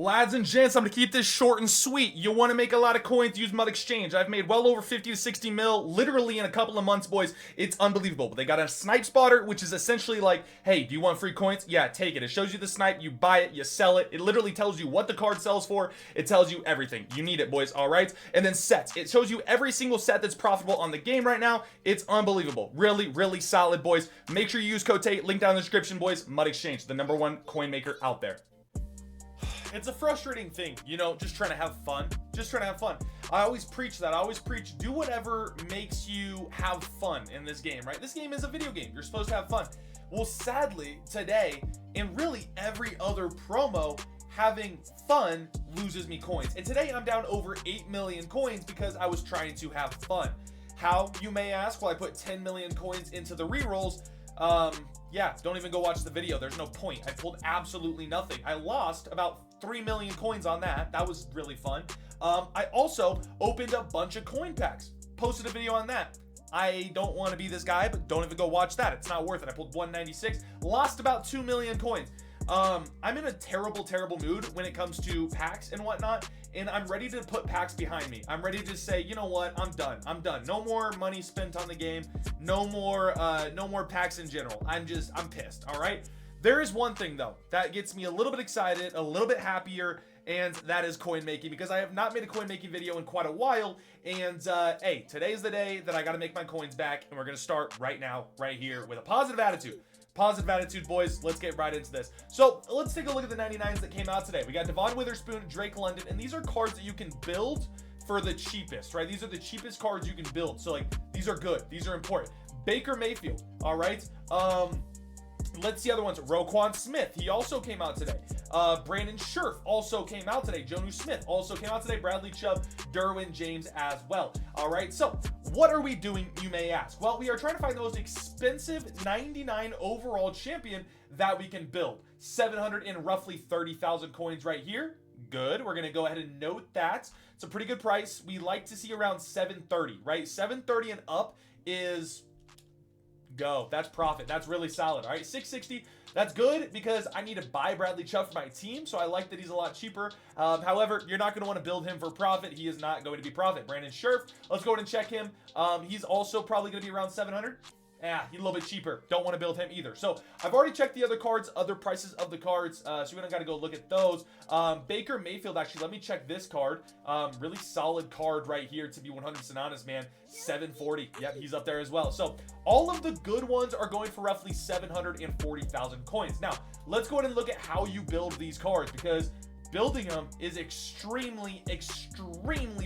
Lads and gents, I'm going to keep this short and sweet. You want to make a lot of coins, use Mud Exchange. I've made well over 50 to 60 mil literally in a couple of months, boys. It's unbelievable. They got a snipe spotter, which is essentially like, hey, do you want free coins? Yeah, take it. It shows you the snipe, you buy it, you sell it. It literally tells you what the card sells for. It tells you everything. You need it, boys, all right? And then sets. It shows you every single set that's profitable on the game right now. It's unbelievable. Really, really solid, boys. Make sure you use code TATE, link down in the description, boys. Mud Exchange, the #1 coin maker out there. It's a frustrating thing, you know, just trying to have fun. Just trying to have fun. I always preach that. I always preach, do whatever makes you have fun in this game, right? This game is a video game. You're supposed to have fun. Well, sadly, today, and really every other promo, having fun loses me coins. And today I'm down over 8 million coins because I was trying to have fun. How, you may ask? Well, I put 10 million coins into the rerolls. Yeah, don't even go watch the video. There's no point. I pulled absolutely nothing. I lost about 3 million coins on that. That was really fun. I also opened a bunch of coin packs. Posted a video on that. I don't want to be this guy, but don't even go watch that. It's not worth it. I pulled 196. Lost about 2 million coins. I'm in a terrible mood when it comes to packs and whatnot, and I'm ready to put packs behind me. I'm ready to say, you know what, I'm done. No more money spent on the game. No more packs in general. I'm pissed. All right. There is one thing though that gets me a little bit excited, a little bit happier, and that is coin making, because I have not made a coin making video in quite a while. And hey, today's the day that I got to make my coins back, and we're gonna start right now, right here, with a positive attitude. Positive attitude, boys. Let's get right into this. So let's take a look at the 99s that came out today. We got Devon Witherspoon, Drake London, and these are cards that you can build for the cheapest, right? These are the cheapest cards you can build. So like, these are good. These are important. Baker Mayfield, all right? Let's see other ones. Roquan Smith, he also came out today. Brandon Scherf also came out today. Jonnu Smith also came out today. Bradley Chubb, Derwin James as well. All right, so what are we doing, you may ask? Well, we are trying to find the most expensive 99 overall champion that we can build. 700 and roughly 30,000 coins right here. Good. We're going to go ahead and note that. It's a pretty good price. We like to see around 730, right? 730 and up is go. That's profit. That's really solid. All right, 660. That's good because I need to buy Bradley Chubb for my team, so I like that he's a lot cheaper. However, you're not going to want to build him for profit. He is not going to be profit. Brandon Scherf, let's go ahead and check him. He's also probably going to be around 700. Yeah, he's a little bit cheaper. Don't want to build him either. So I've already checked the other cards, other prices of the cards, so we don't got to go look at those. Baker Mayfield, actually, let me check this card. Really solid card right here, to be 100% honest, man. 740. Yep, he's up there as well. So all of the good ones are going for roughly 740,000 coins. Now, let's go ahead and look at how you build these cards, because building them is extremely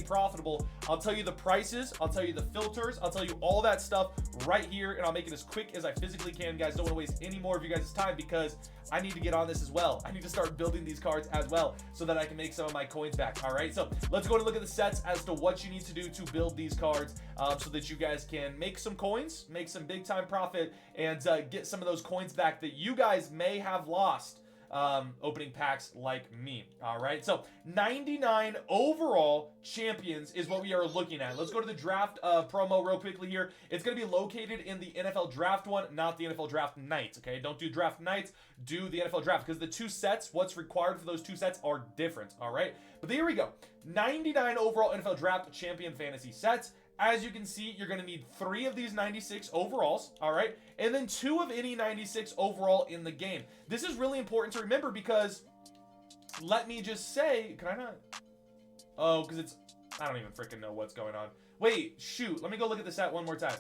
profitable. I'll tell you the prices, I'll tell you the filters, I'll tell you all that stuff right here, and I'll make it as quick as I physically can. Guys, don't want to waste any more of you guys' time, because I need to get on this as well. I need to start building these cards as well so that I can make some of my coins back. All right, so let's go and look at the sets as to what you need to do to build these cards, so that you guys can make some coins, make some big time profit, and get some of those coins back that you guys may have lost opening packs like me. All right, so 99 overall champions is what we are looking at. Let's go to the draft promo real quickly here. It's going to be located in the NFL draft one, not the NFL draft nights. Okay, don't do draft nights, do the NFL draft, because the two sets, what's required for those two sets are different. All right, but here we go. 99 overall NFL draft champion fantasy sets. As you can see, you're going to need 3 of these 96 overalls, all right? And then 2 of any 96 overall in the game. This is really important to remember, because let me just say, can I not? Oh, because it's, I don't even freaking know what's going on. Wait, shoot. Let me go look at the set one more time.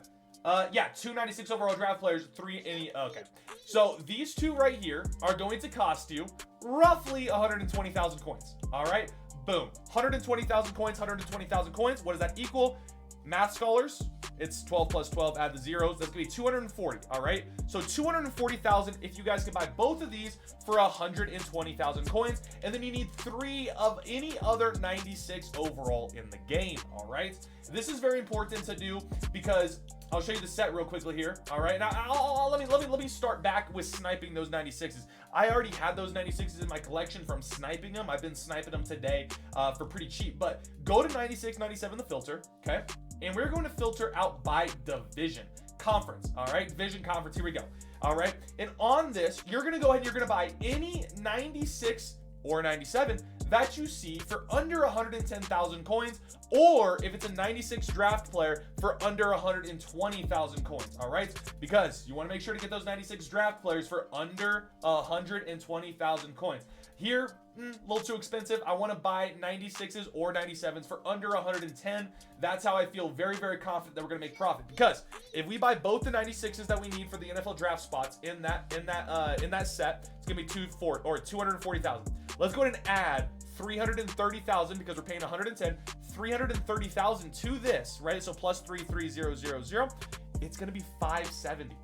Yeah, 2 96 overall draft players, 3 any, okay. So these 2 right here are going to cost you roughly 120,000 coins, all right? Boom, 120,000 coins, 120,000 coins. What does that equal? Math scholars, it's 12 plus 12, add the zeros. That's gonna be 240, all right? So 240,000 if you guys can buy both of these for 120,000 coins, and then you need 3 of any other 96 overall in the game, all right? This is very important to do, because I'll show you the set real quickly here, all right? Now, let me start back with sniping those 96s. I already had those 96s in my collection from sniping them. I've been sniping them today for pretty cheap, but go to 96, 97, the filter, okay? And we're going to filter out by division, conference, all right? Division, conference, here we go, all right? And on this, you're gonna go ahead and you're gonna buy any 96 or 97 that you see for under 110,000 coins, or if it's a 96 draft player for under 120,000 coins, all right? Because you want to make sure to get those 96 draft players for under 120,000 coins. Here, a little too expensive. I want to buy 96s or 97s for under 110. That's how I feel very, very confident that we're going to make profit. Because if we buy both the 96s that we need for the NFL draft spots in that set, it's going to be 240,000. Let's go ahead and add 330,000 because we're paying 110. 330,000 to this, right? So plus 33000. It's going to be 570.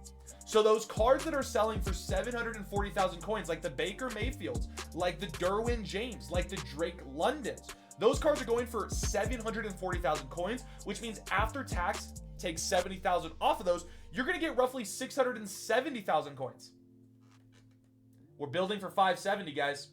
So those cards that are selling for 740,000 coins, like the Baker Mayfields, like the Derwin James, like the Drake Londons, those cards are going for 740,000 coins, which means after tax, take 70,000 off of those, you're going to get roughly 670,000 coins. We're building for 570, guys.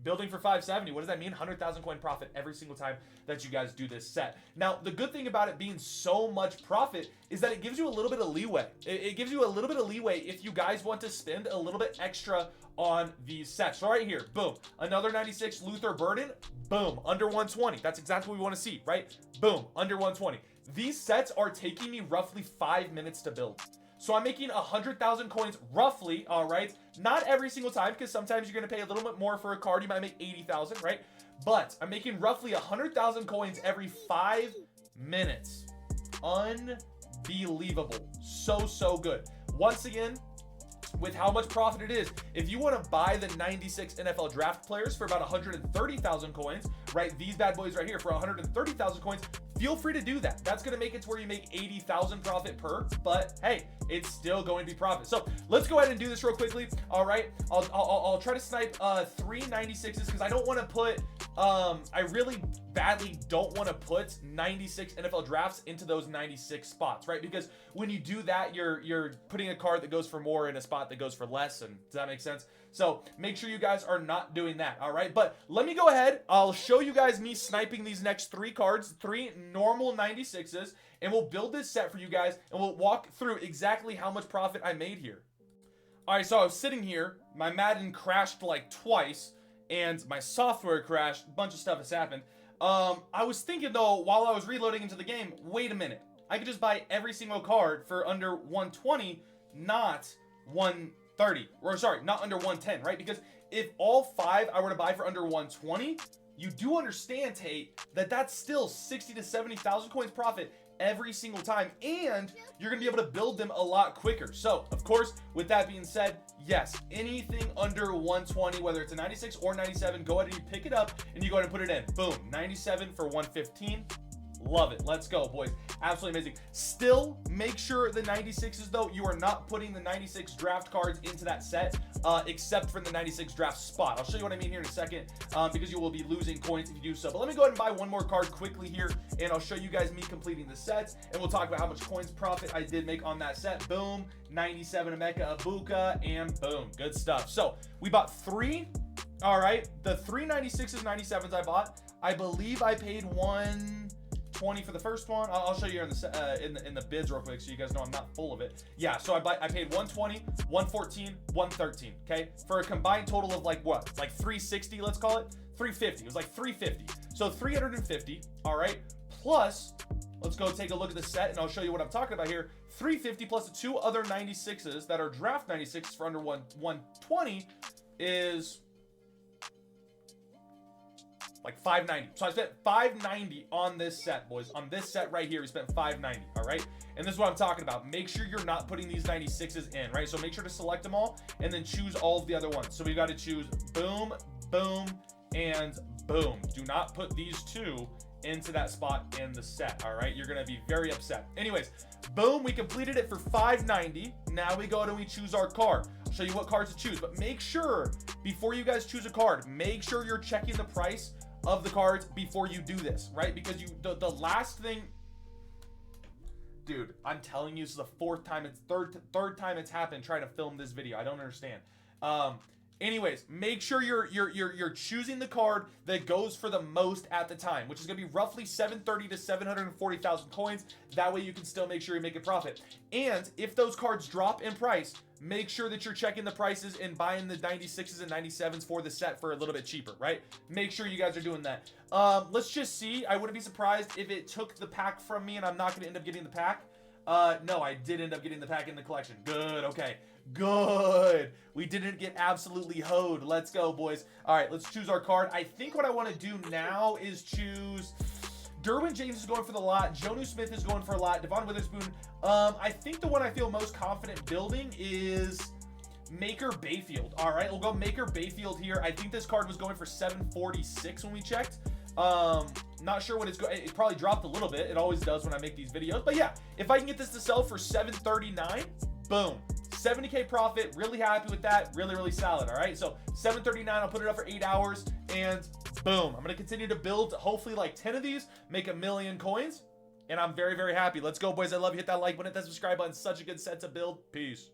Building for 570. What does that mean? 100,000 coin profit every single time that you guys do this set. Now, the good thing about it being so much profit is that it gives you a little bit of leeway. It gives you a little bit of leeway if you guys want to spend a little bit extra on these sets. So right here, boom, another 96 Luther Burden, boom, under 120. That's exactly what we want to see, right? Boom, under 120. These sets are taking me roughly 5 minutes to build. So I'm making 100,000 coins roughly, all right? Not every single time, because sometimes you're going to pay a little bit more for a card. You might make 80,000, right? But I'm making roughly 100,000 coins every 5 minutes. Unbelievable. So good. Once again, with how much profit it is, if you want to buy the 96 NFL draft players for about 130,000 coins, right? These bad boys right here for 130,000 coins, feel free to do that. That's going to make it to where you make 80,000 profit per, but hey, it's still going to be profit. So let's go ahead and do this real quickly. All right, I'll try to snipe 3 96s because I don't want to put I really badly don't want to put 96 NFL drafts into those 96 spots, right? Because when you do that, you're putting a card that goes for more in a spot that goes for less, and does that make sense? So make sure you guys are not doing that, all right? But let me go ahead. I'll show you guys me sniping these next 3 cards, 3 normal 96s, and we'll build this set for you guys, and we'll walk through exactly how much profit I made here. All right, so I was sitting here. My Madden crashed like twice, and my software crashed. A bunch of stuff has happened. I was thinking, though, while I was reloading into the game, wait a minute. I could just buy every single card for under 120, not 130. Or, sorry, not under 110, right? Because if all 5 I were to buy for under 120, you do understand, Tate, that that's still 60 to 70,000 coins profit every single time, and you're going to be able to build them a lot quicker. So, of course, with that being said, yes, anything under 120, whether it's a 96 or 97, go ahead and you pick it up and you go ahead and put it in. Boom, 97 for 115. Love it. Let's go, boys. Absolutely amazing. Still, make sure the 96s, though, you are not putting the 96 draft cards into that set, except for the 96 draft spot. I'll show you what I mean here in a second, because you will be losing coins if you do so. But let me go ahead and buy one more card quickly here, and I'll show you guys me completing the sets, and we'll talk about how much coins profit I did make on that set. Boom, 97 Emeka Ibuka, and boom, good stuff. So we bought 3. All right, the 3 96s, 97s I bought. I believe I paid 120 for the first one. I'll show you here in the bids real quick so you guys know I'm not full of it. Yeah, so I paid 120, 114, 113, okay? For a combined total of like what? Like 360, let's call it? 350. It was like 350. So 350, all right? Plus, let's go take a look at the set and I'll show you what I'm talking about here. 350 plus the 2 other 96s that are draft 96s for under 120 is like 590. So I spent 590 on this set, boys. On this set right here, we spent 590, all right? And this is what I'm talking about. Make sure you're not putting these 96s in, right? So make sure to select them all and then choose all of the other ones. So we got to choose boom, boom, and boom. Do not put these 2 into that spot in the set, all right? You're going to be very upset. Anyways, boom, we completed it for 590. Now we go and we choose our card. I'll show you what cards to choose, but make sure before you guys choose a card, make sure you're checking the price of the cards before you do this, right? Because the last thing, dude, I'm telling you, this is the third time it's happened trying to film this video. I don't understand. Anyways, make sure you're choosing the card that goes for the most at the time, which is going to be roughly 730 to 740,000 coins. That way you can still make sure you make a profit. And if those cards drop in price, make sure that you're checking the prices and buying the 96s and 97s for the set for a little bit cheaper, right? Make sure you guys are doing that. Let's just see. I wouldn't be surprised if it took the pack from me and I'm not going to end up getting the pack. No, I did end up getting the pack in the collection. Good, okay. Good. We didn't get absolutely hoed. Let's go, boys. All right, let's choose our card. I think what I want to do now is choose... Derwin James is going for the lot. Jonnu Smith is going for a lot. Devon Witherspoon. I think the one I feel most confident building is Maker Bayfield. All right, we'll go Maker Bayfield here. I think this card was going for 746 when we checked. Not sure what it's going. It probably dropped a little bit. It always does when I make these videos. But yeah, if I can get this to sell for 739, boom. 70K profit. Really happy with that. Really, really solid. All right, so 739. I'll put it up for 8 hours, and boom. I'm gonna continue to build. Hopefully, like 10 of these, make 1,000,000 coins, and I'm very, very happy. Let's go, boys. I love you. Hit that like button, hit that subscribe button. Such a good set to build. Peace.